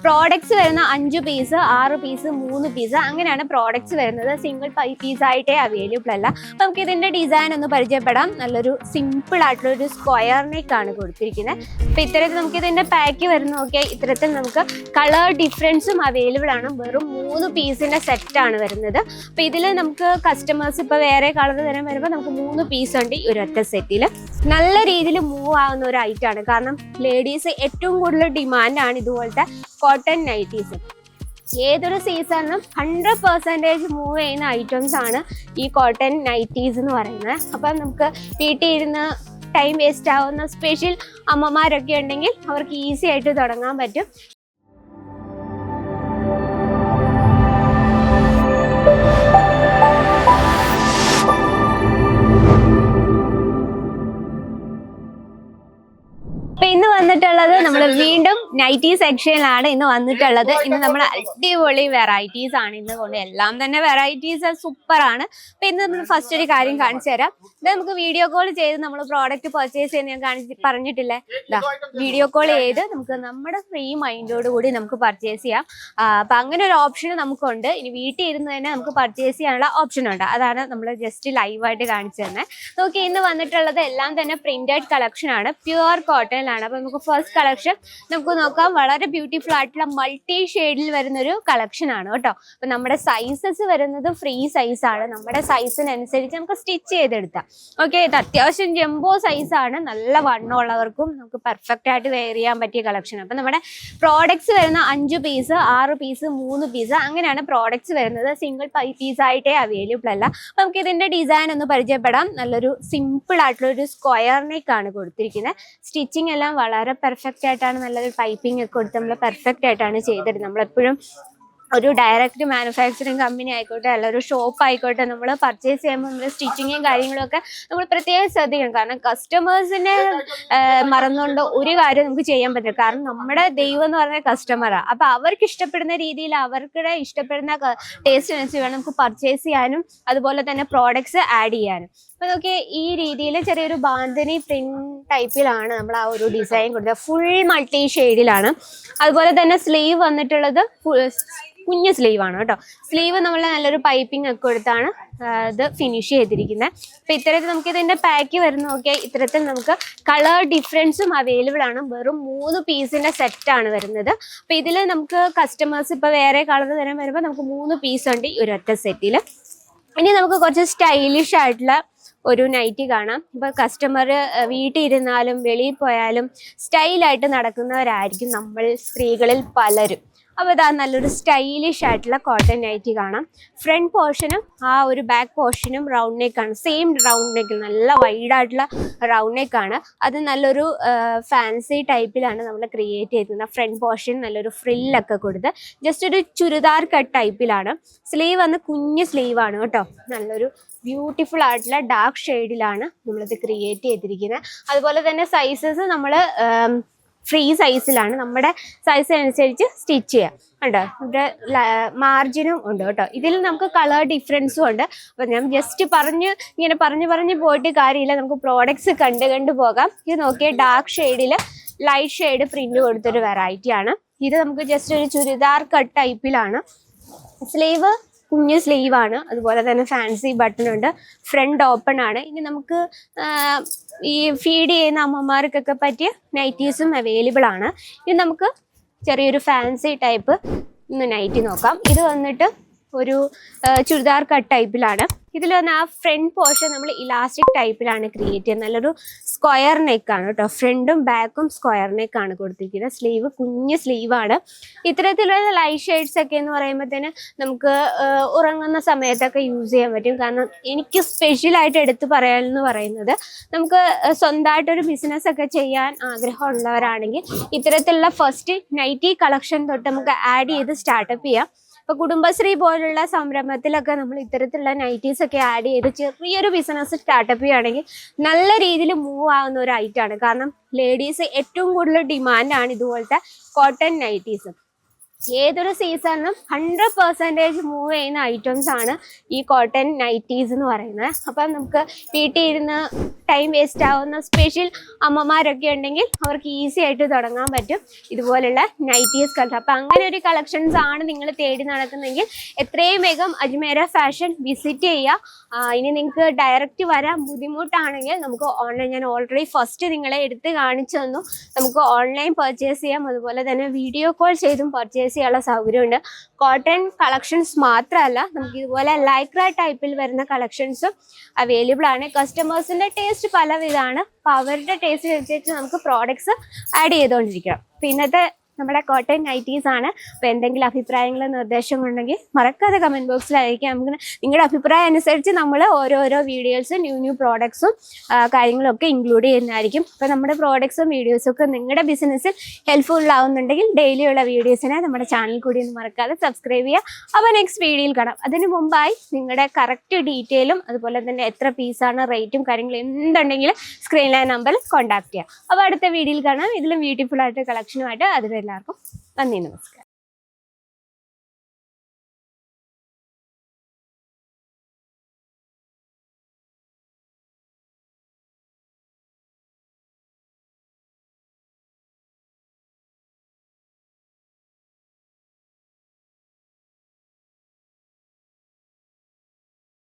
Products വരുന്ന 5 piece 6 piece 3 piece അങ്ങനെയാണ് products വരുന്നത്. സിംഗിൾ പീസ് ആയിട്ടേ അവൈലബിൾ അല്ല. നമുക്ക് ഇതിന്റെ ഡിസൈൻ ഒന്ന് പരിചയപ്പെടാം. നല്ലൊരു സിമ്പിൾ ആയിട്ടുള്ള ഒരു സ്ക്വയർ നെക്ക് ആണ് കൊടുത്തിരിക്കുന്നത്. അപ്പൊ ഇത്തരത്തിൽ നമുക്ക് ഇതിന്റെ പാക്ക് വരുന്ന നോക്കിയാൽ ഇത്തരത്തിൽ നമുക്ക് കളർ ഡിഫറൻസും അവൈലബിൾ ആണ്. വെറും 3 പീസിന്റെ സെറ്റ് ആണ് വരുന്നത്. അപ്പൊ ഇതിൽ നമുക്ക് കസ്റ്റമേഴ്സ് ഇപ്പൊ വേറെ കളർ തരാൻ വരുമ്പോൾ നമുക്ക് 3 പീസ് ഉണ്ട് ഈ ഒരൊറ്റ സെറ്റിൽ. നല്ല രീതിയിൽ മൂവ് ആവുന്ന ഒരു ഐറ്റം ആണ്. കാരണം ലേഡീസ് ഏറ്റവും കൂടുതൽ ഡിമാൻഡാണ് ഇതുപോലത്തെ കോട്ടൺ നൈറ്റീസ്. ഏതൊരു സീസണിലും 100% മൂവ് ചെയ്യുന്ന ഐറ്റംസ് ആണ് ഈ കോട്ടൺ നൈറ്റീസ് എന്ന് പറയുന്നത്. അപ്പം നമുക്ക് വീട്ടിൽ ഇരുന്ന് ടൈം വേസ്റ്റ് ആവുന്ന സ്പെഷ്യൽ അമ്മമാരൊക്കെ ഉണ്ടെങ്കിൽ അവർക്ക് ഈസി ആയിട്ട് തുടങ്ങാൻ പറ്റും. ഇന്ന് വന്നിട്ടുള്ളത് നമ്മൾ വീണ്ടും നൈറ്റി സെക്ഷനിലാണ് ഇന്ന് വന്നിട്ടുള്ളത്. ഇന്ന് നമ്മൾ അടിപൊളി വെറൈറ്റീസ് ആണ് ഇന്ന് കൊണ്ട്. എല്ലാം തന്നെ വെറൈറ്റീസ് സൂപ്പർ ആണ്. അപ്പൊ ഇന്ന് നമ്മൾ ഫസ്റ്റ് ഒരു കാര്യം കാണിച്ചു തരാം. ഇത് നമുക്ക് വീഡിയോ കോൾ ചെയ്ത് നമ്മൾ പ്രോഡക്റ്റ് പർച്ചേസ് ചെയ്യാൻ ഞാൻ പറഞ്ഞിട്ടില്ലേ, വീഡിയോ കോൾ ചെയ്ത് നമുക്ക് നമ്മുടെ ഫ്രീ മൈൻഡോട് കൂടി നമുക്ക് പർച്ചേസ് ചെയ്യാം. അപ്പൊ അങ്ങനെ ഒരു ഓപ്ഷൻ നമുക്കുണ്ട്. ഇനി വീട്ടിൽ ഇരുന്ന് തന്നെ നമുക്ക് പർച്ചേസ് ചെയ്യാനുള്ള ഓപ്ഷൻ ഉണ്ട്. അതാണ് നമ്മൾ ജസ്റ്റ് ലൈവായിട്ട് കാണിച്ചു തന്നെ. നോക്കി ഇന്ന് വന്നിട്ടുള്ളത് എല്ലാം തന്നെ പ്രിന്റഡ് കളക്ഷൻ ആണ്, പ്യുവർ കോട്ടൺ ആണ്. അപ്പൊ നമുക്ക് ഫസ്റ്റ് കളക്ഷൻ നമുക്ക് നോക്കാം. വളരെ ബ്യൂട്ടിഫുൾ ആയിട്ടുള്ള മൾട്ടി ഷെയ്ഡിൽ വരുന്ന ഒരു കളക്ഷൻ ആണ് കേട്ടോ. അപ്പൊ നമ്മുടെ സൈസസ് വരുന്നത് ഫ്രീ സൈസ് ആണ്. നമ്മുടെ സൈസിനനുസരിച്ച് നമുക്ക് സ്റ്റിച്ച് ചെയ്തെടുത്താം. ഓക്കെ, ഇത് അത്യാവശ്യം ജംബോ സൈസ് ആണ്. നല്ല വണ്ണമുള്ളവർക്കും നമുക്ക് പെർഫെക്റ്റ് ആയിട്ട് വെയർ ചെയ്യാൻ പറ്റിയ കളക്ഷൻ. അപ്പൊ നമ്മുടെ പ്രോഡക്ട്സ് വരുന്ന 5 പീസ് 6 പീസ് 3 പീസ് അങ്ങനെയാണ് പ്രോഡക്ട്സ് വരുന്നത്. സിംഗിൾ പീസ് ആയിട്ടേ അവൈലബിൾ അല്ല. അപ്പൊ നമുക്ക് ഇതിന്റെ ഡിസൈൻ ഒന്ന് പരിചയപ്പെടാം. നല്ലൊരു സിമ്പിൾ ആയിട്ടുള്ള ഒരു സ്ക്വയർ നെക്ക് ആണ് കൊടുത്തിരിക്കുന്നത്. സ്റ്റിച്ചിങ് എല്ലാം വളരെ പെർഫെക്റ്റ് ആയിട്ടാണ്. നല്ലൊരു പൈപ്പിംഗ് ഒക്കെ കൊടുത്ത് നമ്മൾ പെർഫെക്റ്റ് ആയിട്ടാണ് ചെയ്തിരുന്നത്. നമ്മളെപ്പോഴും ഒരു ഡയറക്റ്റ് മാനുഫാക്ചറിങ് കമ്പനി ആയിക്കോട്ടെ അല്ല ഒരു ഷോപ്പ് ആയിക്കോട്ടെ, നമ്മൾ പർച്ചേസ് ചെയ്യുമ്പോൾ നമ്മൾ സ്റ്റിച്ചിങ്ങും കാര്യങ്ങളൊക്കെ നമ്മൾ പ്രത്യേകം ശ്രദ്ധിക്കണം. കാരണം കസ്റ്റമേഴ്സിനെ മറന്നുകൊണ്ട് ഒരു കാര്യം നമുക്ക് ചെയ്യാൻ പറ്റില്ല. കാരണം നമ്മുടെ ദൈവം എന്ന് പറഞ്ഞ കസ്റ്റമറാണ്. അപ്പൊ അവർക്ക് ഇഷ്ടപ്പെടുന്ന രീതിയിൽ അവർക്ക് ഇഷ്ടപ്പെടുന്ന ടേസ്റ്റിനനുസരിച്ച് വേണം നമുക്ക് പർച്ചേസ് ചെയ്യാനും അതുപോലെ തന്നെ പ്രോഡക്ട്സ് ആഡ് ചെയ്യാനും. അപ്പൊ നോക്കി ഈ രീതിയിൽ ചെറിയൊരു ബാന്തിനി പ്രിന്റ് ടൈപ്പിലാണ് നമ്മൾ ആ ഒരു ഡിസൈൻ കൊടുത്തത്. ഫുൾ മൾട്ടി ഷെയ്ഡിലാണ്. അതുപോലെ തന്നെ സ്ലീവ് വന്നിട്ടുള്ളത് കുഞ്ഞു സ്ലീവ് ആണ് കേട്ടോ. സ്ലീവ് നമ്മൾ നല്ലൊരു പൈപ്പിംഗ് ഒക്കെ കൊടുത്താണ് ഇത് ഫിനിഷ് ചെയ്തിരിക്കുന്നത്. അപ്പൊ ഇത്തരത്തിൽ നമുക്ക് ഇതിന്റെ പാക്ക് വരുന്ന നോക്കിയാൽ ഇത്തരത്തിൽ നമുക്ക് കളർ ഡിഫറൻസും അവൈലബിൾ ആണ്. വെറും 3 പീസിന്റെ സെറ്റ് ആണ് വരുന്നത്. അപ്പൊ ഇതിൽ നമുക്ക് കസ്റ്റമേഴ്സ് ഇപ്പൊ വേറെ കളർ തരാൻ വരുമ്പോൾ നമുക്ക് 3 പീസ് ഉണ്ട് ഈ ഒരൊറ്റ സെറ്റിൽ. ഇനി നമുക്ക് കുറച്ച് സ്റ്റൈലിഷ് ആയിട്ടുള്ള ഒരു നൈറ്റി കാണാം. ഇപ്പൊ കസ്റ്റമർ വീട്ടിൽ ഇരുന്നാലും വെളിയിൽ പോയാലും സ്റ്റൈലായിട്ട് നടക്കുന്നവരായിരിക്കും നമ്മൾ സ്ത്രീകളിൽ പലരും. അപ്പോൾ ഇതാ നല്ലൊരു സ്റ്റൈലിഷ് ആയിട്ടുള്ള കോട്ടൺ നൈറ്റി കാണാം. ഫ്രണ്ട് പോർഷനും ആ ഒരു ബാക്ക് പോർഷനും റൗണ്ട് നെക്കാണ്. സെയിം റൗണ്ട് നെക്ക്, നല്ല വൈഡായിട്ടുള്ള റൗണ്ട് നെക്കാണ്. അത് നല്ലൊരു ഫാൻസി ടൈപ്പിലാണ് നമ്മൾ ക്രിയേറ്റ് ചെയ്തിരുന്നത്. ഫ്രണ്ട് പോർഷൻ നല്ലൊരു ഫ്രില്ലൊക്കെ കൊടുത്ത് ജസ്റ്റ് ഒരു ചുരിദാർ കട്ട് ടൈപ്പിലാണ്. സ്ലീവ് വന്ന് കുഞ്ഞ് സ്ലീവാണ് കേട്ടോ. നല്ലൊരു ബ്യൂട്ടിഫുൾ ആയിട്ടുള്ള ഡാർക്ക് ഷെയ്ഡിലാണ് നമ്മളിത് ക്രിയേറ്റ് ചെയ്തിരിക്കുന്നത്. അതുപോലെ തന്നെ സൈസസ് നമ്മൾ ഫ്രീ സൈസിലാണ്. നമ്മുടെ സൈസിനനുസരിച്ച് സ്റ്റിച്ച് ചെയ്യാം ഉണ്ടോ. ഇവിടെ മാർജിനും ഉണ്ട് കേട്ടോ. ഇതിൽ നമുക്ക് കളർ ഡിഫറൻസും ഉണ്ട്. അപ്പം ഞാൻ ജസ്റ്റ് ഇങ്ങനെ പറഞ്ഞ് പോയിട്ട് കാര്യമില്ല. നമുക്ക് പ്രോഡക്ട്സ് കണ്ട് പോകാം. ഇത് നോക്കിയ ഡാർക്ക് ഷെയ്ഡിൽ ലൈറ്റ് ഷെയ്ഡ് പ്രിന്റ് കൊടുത്തൊരു വെറൈറ്റി ആണ്. ഇത് നമുക്ക് ജസ്റ്റ് ഒരു ചുരിദാർ കട്ട് ടൈപ്പിലാണ്. സ്ലീവ് കുഞ്ഞ് സ്ലീവ് ആണ്. അതുപോലെ തന്നെ ഫാൻസി ബട്ടൺ ഉണ്ട്. ഫ്രണ്ട് ഓപ്പൺ ആണ്. ഇനി നമുക്ക് ഈ ഫീഡ് ചെയ്യുന്ന അമ്മമാർക്കൊക്കെ പറ്റിയ നൈറ്റീസും അവൈലബിൾ ആണ്. ഇത് നമുക്ക് ചെറിയൊരു ഫാൻസി ടൈപ്പ് നൈറ്റി നോക്കാം. ഇത് വന്നിട്ട് ഒരു ചുരിദാർ കട്ട് ടൈപ്പിലാണ്. ഇതിൽ വന്ന് ആ ഫ്രണ്ട് പോർഷൻ നമ്മൾ ഇലാസ്റ്റിക് ടൈപ്പിലാണ് ക്രിയേറ്റ് ചെയ്യുന്നത്. നല്ലൊരു സ്ക്വയർ നെക്കാണ് കേട്ടോ. ഫ്രണ്ടും ബാക്കും സ്ക്വയർ നെക്കാണ് കൊടുത്തിരിക്കുന്നത്. സ്ലീവ് കുഞ്ഞ് സ്ലീവാണ്. ഇത്തരത്തിലുള്ള ലൈറ്റ് ഷെയ്ഡ്സ് ഒക്കെ എന്ന് പറയുമ്പോഴത്തേന് നമുക്ക് ഉറങ്ങുന്ന സമയത്തൊക്കെ യൂസ് ചെയ്യാൻ പറ്റും. കാരണം എനിക്ക് സ്പെഷ്യലായിട്ട് എടുത്ത് പറയാനെന്ന് പറയുന്നത്, നമുക്ക് സ്വന്തമായിട്ടൊരു ബിസിനസ് ഒക്കെ ചെയ്യാൻ ആഗ്രഹമുള്ളവരാണെങ്കിൽ ഇത്തരത്തിലുള്ള ഫസ്റ്റ് നൈറ്റി കളക്ഷൻ തൊട്ട് നമുക്ക് ആഡ് ചെയ്ത് സ്റ്റാർട്ടപ്പ് ചെയ്യാം. ഇപ്പൊ കുടുംബശ്രീ പോലുള്ള സംരംഭത്തിലൊക്കെ നമ്മൾ ഇത്തരത്തിലുള്ള നൈറ്റീസ് ഒക്കെ ആഡ് ചെയ്ത് ചെറിയൊരു ബിസിനസ് സ്റ്റാർട്ടപ്പ് ചെയ്യുകയാണെങ്കിൽ നല്ല രീതിയിൽ മൂവ് ആവുന്ന ഒരു ഐറ്റമാണ്. കാരണം ലേഡീസ് ഏറ്റവും കൂടുതൽ ഡിമാൻഡാണ് ഇതുപോലത്തെ കോട്ടൺ നൈറ്റീസ്. ഏതൊരു സീസണിലും 100% മൂവ് ചെയ്യുന്ന ഐറ്റംസ് ആണ് ഈ കോട്ടൺ നൈറ്റീസ് എന്ന് പറയുന്നത്. അപ്പം നമുക്ക് വീട്ടിൽ ഇരുന്ന് ടൈം വേസ്റ്റ് ആവുന്ന സ്പെഷ്യൽ അമ്മമാരൊക്കെ ഉണ്ടെങ്കിൽ അവർക്ക് ഈസി ആയിട്ട് തുടങ്ങാൻ പറ്റും ഇതുപോലുള്ള നൈറ്റീസ് കളക്ഷൻ. അപ്പം അങ്ങനെ ഒരു കളക്ഷൻസ് ആണ് നിങ്ങൾ തേടി നടക്കുന്നതെങ്കിൽ എത്രയും വേഗം അജ്മേര ഫാഷൻ വിസിറ്റ് ചെയ്യുക. ഇനി നിങ്ങൾക്ക് ഡയറക്റ്റ് വരാൻ ബുദ്ധിമുട്ടാണെങ്കിൽ നമുക്ക് ഓൺലൈൻ, ഞാൻ ഓൾറെഡി ഫസ്റ്റ് നിങ്ങളെ എടുത്ത് കാണിച്ചു തന്നു, നമുക്ക് ഓൺലൈൻ പർച്ചേസ് ചെയ്യാം. അതുപോലെ തന്നെ വീഡിയോ കോൾ ചെയ്തും പർച്ചേസ് ചെയ്യാനുള്ള സൗകര്യമുണ്ട്. കോട്ടൺ കളക്ഷൻസ് മാത്രമല്ല, നമുക്ക് ഇതുപോലെ ലൈക്ര ടൈപ്പിൽ വരുന്ന കളക്ഷൻസും അവൈലബിൾ ആണ്. കസ്റ്റമേഴ്സിന്റെ ടേസ്റ്റ് പലവിധമാണ്. അപ്പോൾ അവരുടെ ടേസ്റ്റ് അനുസരിച്ച് നമുക്ക് പ്രോഡക്ട്സ് ആഡ് ചെയ്തുകൊണ്ടിരിക്കണം. അപ്പോൾ ഇന്നത്തെ നമ്മുടെ കോട്ടൺ നൈറ്റീസ് ആണ്. അപ്പോൾ എന്തെങ്കിലും അഭിപ്രായങ്ങളോ നിർദ്ദേശങ്ങളുണ്ടെങ്കിൽ മറക്കാതെ കമൻറ്റ് ബോക്സിൽ അയക്കാം. നമുക്ക് നിങ്ങളുടെ അഭിപ്രായം അനുസരിച്ച് നമ്മൾ ഓരോരോ വീഡിയോസും ന്യൂ പ്രോഡക്ട്സും കാര്യങ്ങളൊക്കെ ഇൻക്ലൂഡ് ചെയ്യുന്നതായിരിക്കും. അപ്പോൾ നമ്മുടെ പ്രോഡക്ട്സും വീഡിയോസും ഒക്കെ നിങ്ങളുടെ ബിസിനസ്സിൽ ഹെൽപ്ഫുൾ ആവുന്നുണ്ടെങ്കിൽ ഡെയിലിയുള്ള വീഡിയോസിനെ നമ്മുടെ ചാനൽ കൂടി ഒന്ന് മറക്കാതെ സബ്സ്ക്രൈബ് ചെയ്യുക. അപ്പോൾ നെക്സ്റ്റ് വീഡിയോയിൽ കാണാം. അതിന് മുമ്പായി നിങ്ങളുടെ കറക്റ്റ് ഡീറ്റെയിലും അതുപോലെ തന്നെ എത്ര പീസാണ് റേറ്റും കാര്യങ്ങളും എന്തുണ്ടെങ്കിലും സ്ക്രീനിലെ നമ്പറിൽ കോൺടാക്ട് ചെയ്യുക. അപ്പോൾ അടുത്ത വീഡിയോയിൽ കാണാം ഇതിലും ബ്യൂട്ടിഫുൾ ആയിട്ട് കളക്ഷനുമായിട്ട്. അതിൽ എല്ലാവർക്കും നന്ദി, നമസ്കാരം.